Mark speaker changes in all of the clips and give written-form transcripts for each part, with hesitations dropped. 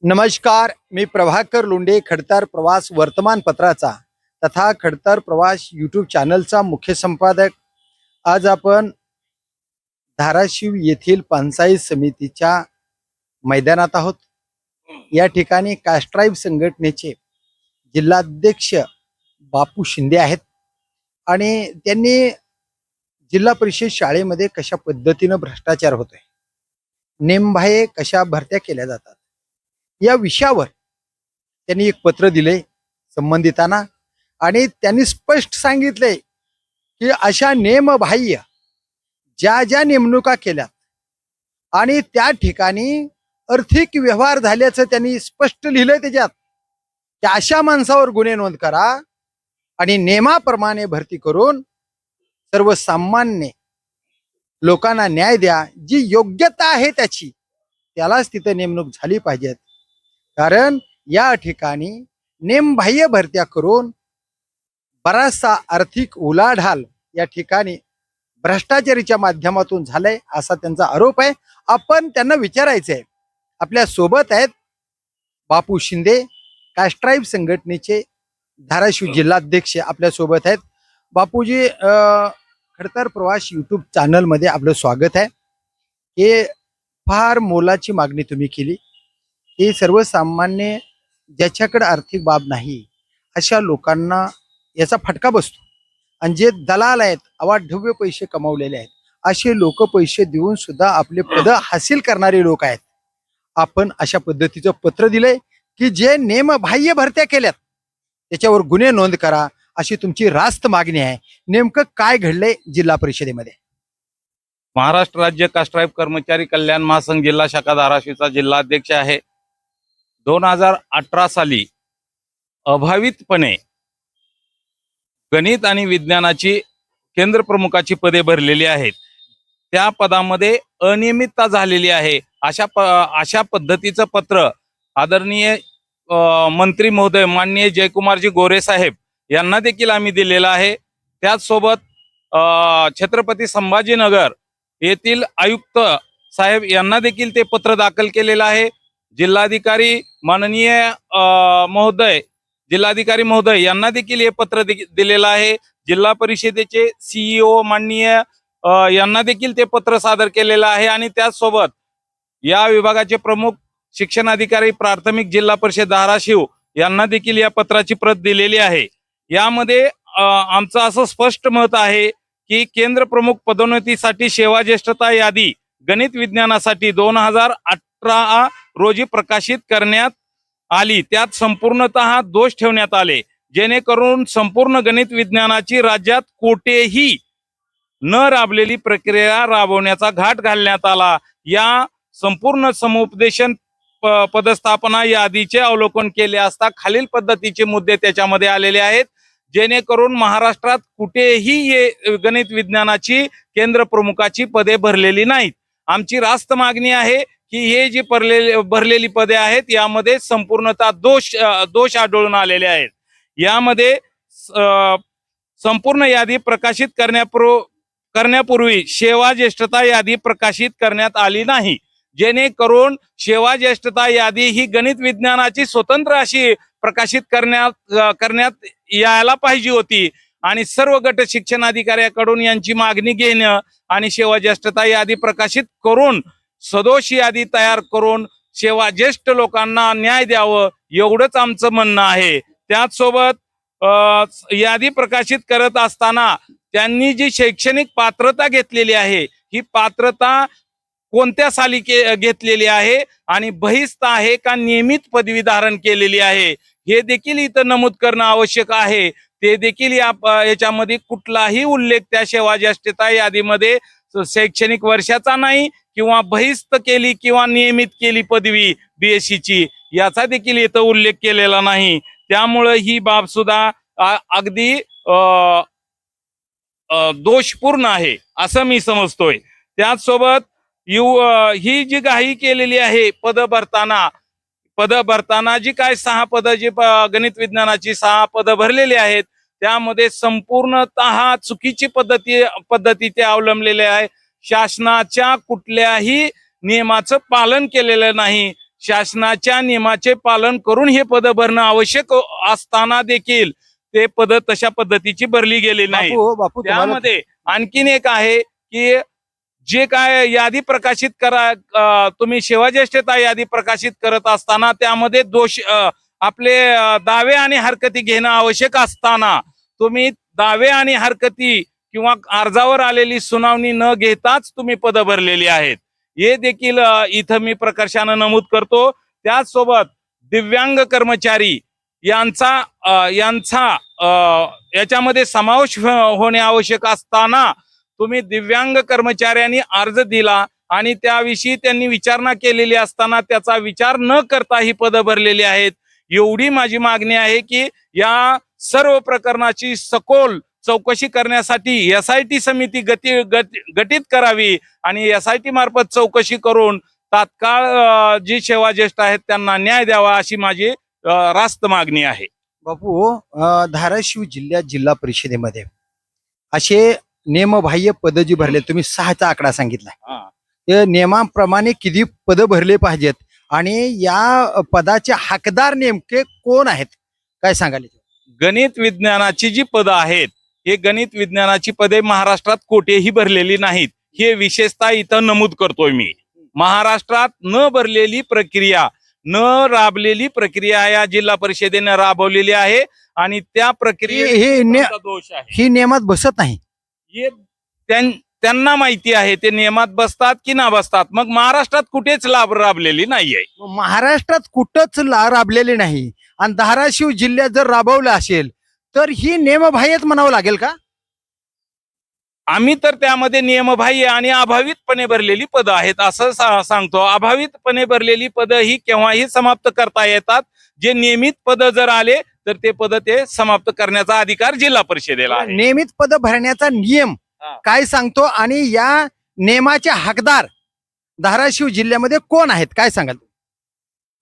Speaker 1: नमस्कार, मी प्रभाकर लोंढे, खडतर प्रवास वर्तमानपत्राचा तथा खडतर प्रवास यूट्यूब चॅनलचा मुख्य संपादक. आज आपण धाराशिव येथील पंचायत समितीच्या मैदानात आहोत. या ठिकाणी कास्ट्राईब संघटनेचे जिल्हाध्यक्ष बापू शिंदे आहेत आणि त्यांनी जिल्हा परिषद शाळेमध्ये कशा पद्धतीनं भ्रष्टाचार होतोय, नेमबाह्य कशा भरत्या केल्या जातात, या विषयावर त्यांनी एक पत्र दिले संबंधितांना आणि त्यांनी स्पष्ट सांगितले की अशा नेमबाह्य ज्या ज्या नेमणुका केल्या आणि त्या ठिकाणी आर्थिक व्यवहार झाल्याचं त्यांनी स्पष्ट लिहिलंय त्याच्यात की अशा माणसावर गुन्हे नोंद करा आणि नियमाप्रमाणे भरती करून सर्वसामान्य लोकांना न्याय द्या. जी योग्यता आहे त्याची त्यालाच तिथे नेमणूक झाली पाहिजे. कारण या ठिकाणी नेमबाह्य भरत्या करून बराचसा आर्थिक उलाढाल या ठिकाणी भ्रष्टाचारीच्या माध्यमातून झालंय असा त्यांचा आरोप आहे. आपण त्यांना विचारायचंय. आपल्या सोबत आहेत बापू शिंदे, कास्ट्राईब संघटनेचे धाराशिव जिल्हाध्यक्ष आपल्या सोबत आहेत. बापूजी, खडतर प्रवास यूट्यूब चॅनल मध्ये आपलं स्वागत आहे. हे फार मोलाची मागणी तुम्ही केली की सर्वसामान्य ज्याच्याकडे आर्थिक बाब नाही अशा लोकांना याचा फटका बसतो आणि जे दलाल आहेत, अवाढव्य पैसे कमावलेले आहेत, असे लोक पैसे देऊन सुद्धा आपले पद हासिल करणारे लोक आहेत. आपण अशा पद्धतीचं पत्र दिलंय की जे नेमबाह्य भरत्या केल्यात त्याच्यावर गुन्हे नोंद करा अशी तुमची रास्त मागणी आहे. नेमकं काय घडलंय जिल्हा परिषदेमध्ये?
Speaker 2: महाराष्ट्र राज्य कास्ट्राईब कर्मचारी कल्याण महासंघ जिल्हा शाखा धाराशिवचा जिल्हाध्यक्ष आहे. 2018 साली अभावितपणे गणित आणि विज्ञानाची केंद्र प्रमुखाची पदे भरलेली आहेत. त्या पदामध्ये अनियमितता झालेली आहे अशा पद्धतीचं पत्र आदरणीय मंत्री महोदय माननीय जयकुमारजी गोरे साहेब यांना देखील आम्ही दिलेलं आहे. त्याचसोबत छत्रपती संभाजीनगर येथील आयुक्त साहेब यांना देखील ते पत्र दाखल केलेलं आहे. जिल्हाधिकारी महोदय यांना देखील हे पत्र दिलेलं आहे. जिल्हा परिषदेचे CEO माननीय यांना देखील ते पत्र सादर केलेलं आहे. आणि त्याचसोबत या विभागाचे प्रमुख शिक्षणाधिकारी प्राथमिक जिल्हा परिषद धाराशिव यांना देखील या पत्राची प्रत दिलेली आहे. यामध्ये आमचं असं स्पष्ट मत आहे की केंद्र प्रमुख पदोन्नतीसाठी सेवा ज्येष्ठता यादी गणित विज्ञानासाठी 2018 रोजी प्रकाशित करण्यात आली. त्यात संपूर्णतः दोष ठेवण्यात आले, जेणेकरून संपूर्ण गणित विज्ञानाची राज्यात कोठेही न राबलेली प्रक्रिया राबवण्याचा घाट घालण्यात आला. या संपूर्ण समुपदेशन पदस्थापना यादीचे अवलोकन केले असता खालील पद्धतीचे मुद्दे त्याच्यामध्ये आलेले आहेत, जेणेकरून महाराष्ट्रात कुठेही गणित विज्ञानाची केंद्र प्रमुखाची पदे भरलेली नाहीत. आमची रास्त मागणी आहे की हे जी भरलेली पदे आहेत यामध्ये संपूर्णतः दोष आढळून आलेले आहेत. यामध्ये संपूर्ण यादी प्रकाशित करण्यापूर्वी सेवा ज्येष्ठता यादी प्रकाशित करण्यात आली नाही, जेणेकरून सेवा ज्येष्ठता यादी ही गणित विज्ञानाची स्वतंत्र अशी प्रकाशित करण्यात यायला पाहिजे होती. आणि सर्व गट शिक्षणाधिकाऱ्याकडून यांची मागणी घेणं आणि सेवा ज्येष्ठता यादी प्रकाशित करून सदोष यादी तयार करून सेवा ज्येष्ठ लोकांना न्याय द्यावं एवढंच आमचं म्हणणं आहे. त्याचसोबत यादी प्रकाशित करत असताना त्यांनी जी शैक्षणिक पात्रता घेतलेली आहे ही पात्रता कोणत्या साली घेतलेली आहे आणि बहिस्थ आहे का नियमित पदवी धारण केलेली आहे हे देखील इथं नमूद करणं आवश्यक आहे. ते देखील याच्यामध्ये कुठलाही उल्लेख त्या सेवा ज्येष्ठता यादीमध्ये शैक्षणिक वर्षाचा नाही किंवा बहिस्थ केली किंवा नियमित केली पदवी BSc ची याचा देखील इथं उल्लेख केलेला नाही. त्यामुळे ही बाब सुद्धा अगदी दोषपूर्ण आहे असं मी समजतोय. त्याचसोबत ही जी घाई केलेली आहे पद भरताना जी काय 6 पद जी गणित विज्ञानाची 6 पद भरलेली आहेत त्यामध्ये संपूर्णतः चुकीची पद्धती ते अवलंबलेले आहे. शासनाच्या कुठल्याही नियमाचं पालन केलेलं नाही. शासनाच्या नियमाचे पालन करून हे पद भरणं आवश्यक असताना देखील ते पद तशा पद्धतीची भरली गेली नाही.
Speaker 1: बापू तुम्हाला
Speaker 2: त्यामध्ये आणखीन एक आहे की जे काय यादी प्रकाशित तुम्ही सेवाज्येष्ठता यादी प्रकाशित करत असताना त्यामध्ये दोष आपले दावे आणि हरकती घेणं आवश्यक असताना तुम्ही दावे आणि हरकती किंवा अर्जावर आलेली सुनावणी न घेताच तुम्ही पद भरलेली आहेत, हे देखील इथं मी प्रकर्षानं नमूद करतो. त्याचसोबत दिव्यांग कर्मचारी यांचा याच्यामध्ये समावेश होणे आवश्यक असताना तुम्ही दिव्यांग कर्मचाऱ्यांनी अर्ज दिला आणि त्याविषयी त्यांनी विचारणा केलेली असताना त्याचा विचार न करता ही पदं भरलेली आहेत. एवढी माझी मागणी आहे की या सर्व प्रकरणाची सखोल चौकशी करण्यासाठी SIT समिती गठीत करावी आणि SIT मार्फत चौकशी करून तात्काळ जी सेवाज्येष्ठ आहेत त्यांना न्याय द्यावा अशी माझी रास्त मागणी आहे.
Speaker 1: बापू धाराशिव जिल्ह्यात जिल्हा परिषदेमध्ये असे नियमबाह्य पद जी भरले, तुम्ही 6चा आकडा सांगितला, ते नियमाप्रमाणे किती पद भरले पाहिजेत आणि या पदाचे हकदार नेमके कोण आहेत, काय सांगाल?
Speaker 2: गणित विज्ञानाची जी पदं आहेत, हे गणित विज्ञानाची पदे महाराष्ट्रात कोठेही भरलेली नाहीत, हे विशेषतः इथं नमूद करतोय मी. महाराष्ट्रात न भरलेली प्रक्रिया, न राबलेली प्रक्रिया या जिल्हा परिषदेने राबवलेली आहे आणि त्या प्रक्रियेचा दोष आहे.
Speaker 1: ही नियमात बसत नाही,
Speaker 2: हे त्यांना माहिती आहे, ते नियमात बसतात की ना बसतात. मग महाराष्ट्रात कुठेच राबलेली नाहीये.
Speaker 1: महाराष्ट्रात कुठंच राबलेली नाही आणि धाराशिव जिल्ह्यात जर राबवलं असेल तर ही नियमबाह्यच म्हणावं लागेल का?
Speaker 2: आम्ही तर त्यामध्ये नियमबाह्य आणि अभावितपणे भरलेली पदं आहेत असं सांगतो. अभावितपणे भरलेली पदं ही केव्हाही समाप्त करता येतात. जे नियमित पद जर आले तर ते पद ते समाप्त करण्याचा अधिकार जिल्हा परिषदेला आहे.
Speaker 1: नियमित पद भरण्याचा नियम काय सांगतो आणि या नियमाचे हकदार धाराशिव जिल्ह्यामध्ये कोण आहेत, काय सांगाल?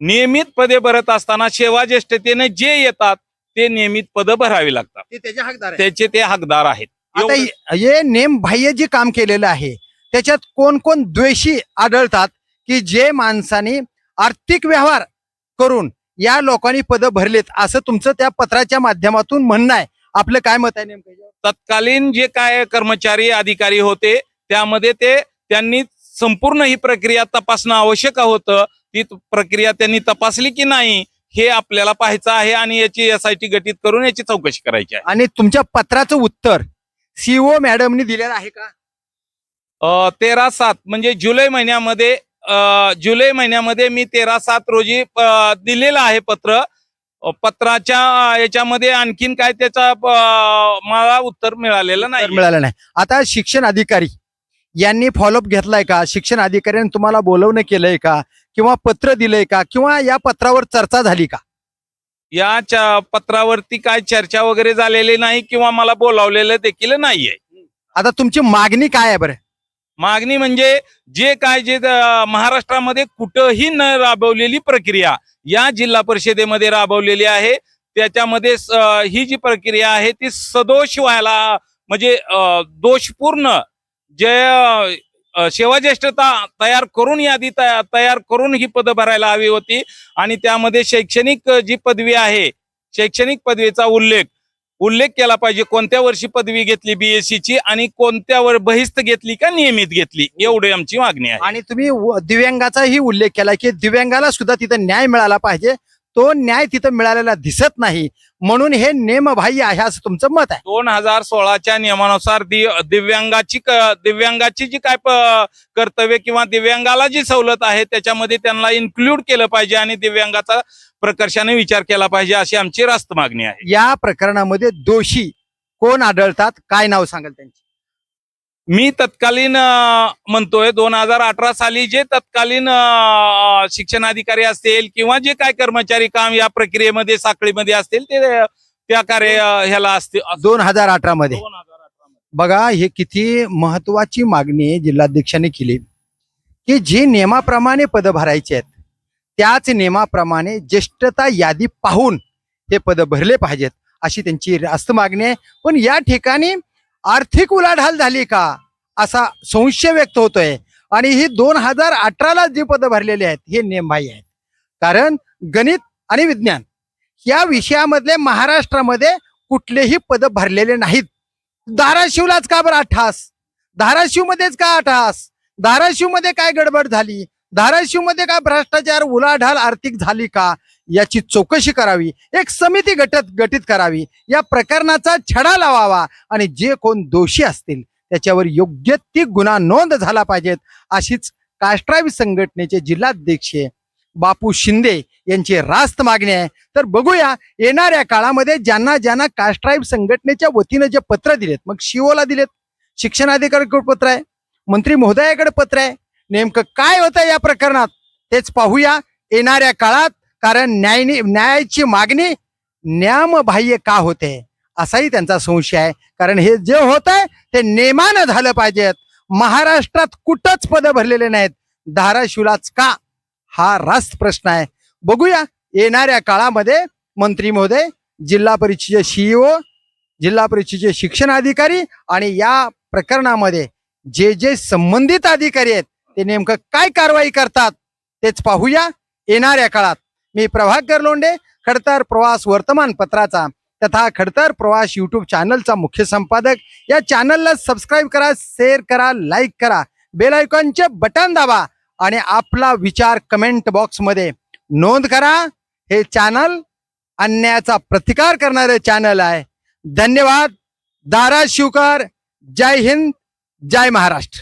Speaker 2: नियमित पदे भरत असताना सेवाज्येष्ठतेने जे येतात ते नियमित पद भरावी लागतात,
Speaker 1: ते त्याचे हकदार आहेत.
Speaker 2: त्याचे ते हकदार आहेत.
Speaker 1: आता हे नेमबाह्य जे काम केलेलं आहे त्याच्यात कोण कोण द्वेषी आढळतात की जे माणसाने आर्थिक व्यवहार करून या लोकांनी पद भरलेत असं तुमचं त्या पत्राच्या माध्यमातून म्हणणं आहे, आपलं काय मत आहे नेमकं?
Speaker 2: तत्कालीन जे काय कर्मचारी अधिकारी होते त्यामध्ये त्यांनी संपूर्ण ही प्रक्रिया तपासणं आवश्यक होतं. ती प्रक्रिया त्यांनी तपासली की नाही हे आपल्याला पाहायचं आहे आणि याची SIT गठीत करून याची चौकशी करायची आहे.
Speaker 1: आणि तुमच्या पत्राचं उत्तर CO मॅडमनी दिलेलं आहे का?
Speaker 2: 13/7 म्हणजे जुलै महिन्यामध्ये मी 13/7 रोजी दिलेलं आहे पत्र. पत्राच्या याच्यामध्ये आणखीन काय त्याचा मला उत्तर मिळालेलं नाही.
Speaker 1: आता शिक्षण अधिकारी यांनी फॉलोअप घेतलाय का? शिक्षण अधिकाऱ्यांनी तुम्हाला बोलवणं केलंय का किंवा पत्र दिलंय का किंवा या पत्रावर चर्चा झाली का?
Speaker 2: या पत्रावरती काय चर्चा वगैरे झालेली नाही किंवा मला बोलावलेलं देखील नाहीये.
Speaker 1: आता तुमची मागणी काय आहे बरं?
Speaker 2: मागणी म्हणजे जे महाराष्ट्रामध्ये कुठंही न राबवलेली प्रक्रिया या जिल्हा परिषदेमध्ये राबवलेली आहे, त्याच्यामध्ये ही जी प्रक्रिया आहे ती सदोष व्हायला म्हणजे दोषपूर्ण जे सेवाज्येष्ठता तयार करून यादी तयार करून ही पदं भरायला हवी होती आणि त्यामध्ये शैक्षणिक जी पदवी आहे, शैक्षणिक पदवीचा उल्लेख केला पाहिजे. कोणत्या वर्षी पदवी घेतली BSc ची आणि कोणत्या बहिस्त घेतली का नियमित घेतली, एवढी आमची मागणी आहे.
Speaker 1: आणि तुम्ही दिव्यांगाचाही उल्लेख केला की दिव्यांगाला सुद्धा तिथं न्याय मिळाला पाहिजे, तो न्याय तिथं मिळालेला दिसत नाही, म्हणून हे नियमबाह्य आहे असं तुमचं मत आहे.
Speaker 2: 2016च्या नियमानुसार दिव्यांगाची जी काय कर्तव्य किंवा दिव्यांगाला जी सवलत आहे त्याच्यामध्ये त्यांना इन्क्लूड केलं पाहिजे आणि दिव्यांगाचा प्रकर्षाने विचार केला पाहिजे अशी आमची रास्त मागणी आहे.
Speaker 1: या प्रकरणामध्ये दोषी कोण आढळतात, काय नाव सांगाल त्यांची?
Speaker 2: मी तत्कालीन म्हणतोय 2018 साली जे तत्कालीन शिक्षण अधिकारी असतील किंवा जे काय कर्मचारी काम या प्रक्रियेमध्ये साखळीमध्ये असतील ते त्या कार्य ह्याला असतील
Speaker 1: 2018 मध्ये. बघा हे किती महत्वाची मागणी जिल्हाध्यक्षांनी केली की जे नियमाप्रमाणे पद भरायचे आहेत त्याच नियमाप्रमाणे ज्येष्ठता यादी पाहून हे पद भरले पाहिजेत अशी त्यांची रास्त मागणी आहे. पण या ठिकाणी आर्थिक उलाढाल झाली का असा संशय व्यक्त होतोय आणि ही 2018ला जी पदं भरलेली आहेत हे नियमबाह्य आहेत. कारण गणित आणि विज्ञान या विषयामधले महाराष्ट्रामध्ये कुठलेही पद भरलेले नाहीत. धाराशिवलाच का बरं अट्ठास? धाराशिवमध्येच का अट्ठास? धाराशिवमध्ये काय गडबड झाली? धाराशिवमध्ये काय भ्रष्टाचार उलाढाल आर्थिक झाली का? याची चौकशी करावी, एक समिती गठीत करावी, या प्रकरणाचा छडा लावावा आणि जे कोण दोषी असतील त्याच्यावर योग्य ती गुन्हा नोंद झाला पाहिजेत, अशीच कास्ट्राईब संघटनेचे जिल्हाध्यक्ष बापू शिंदे यांची रास्त मागणी आहे. तर बघूया येणाऱ्या काळामध्ये ज्यांना ज्यांना कास्ट्राईब संघटनेच्या वतीनं जे पत्र दिलेत, मग शिओला दिलेत, शिक्षणाधिकाऱ्याकडे पत्र आहे, मंत्री महोदयाकडे पत्र आहे, नेमकं काय होतं या प्रकरणात तेच पाहूया येणाऱ्या काळात. कारण न्यायाची मागणी न्यामबाह्य का होते असाही त्यांचा संशय आहे. कारण हे जे होत आहे ते नेमानं झालं पाहिजेत. महाराष्ट्रात कुठंच पद भरलेले नाहीत, धाराशिवलाच का? हा रास्त प्रश्न आहे. बघूया येणाऱ्या काळामध्ये मंत्री महोदय, जिल्हा परिषदेचे सीईओ, जिल्हा परिषदेचे शिक्षण अधिकारी आणि या प्रकरणामध्ये जे जे संबंधित अधिकारी आहेत ते नेमकं काय कारवाई करतात तेच पाहूया येणाऱ्या काळात. मी प्रभाकर लोंढे, खडतर प्रवास वर्तमानपत्राचा तथा खडतर प्रवास यूट्यूब चॅनलचा मुख्य संपादक. या चॅनलला सबस्क्राईब करा, शेअर करा, लाईक करा, बेल आयकॉनचे बटन दाबा आणि आपला विचार कमेंट बॉक्समध्ये नोंद करा. हे चॅनल अन्यायाचा प्रतिकार करणारे चॅनल आहे. धन्यवाद. धाराशिवकर. जय हिंद, जय महाराष्ट्र.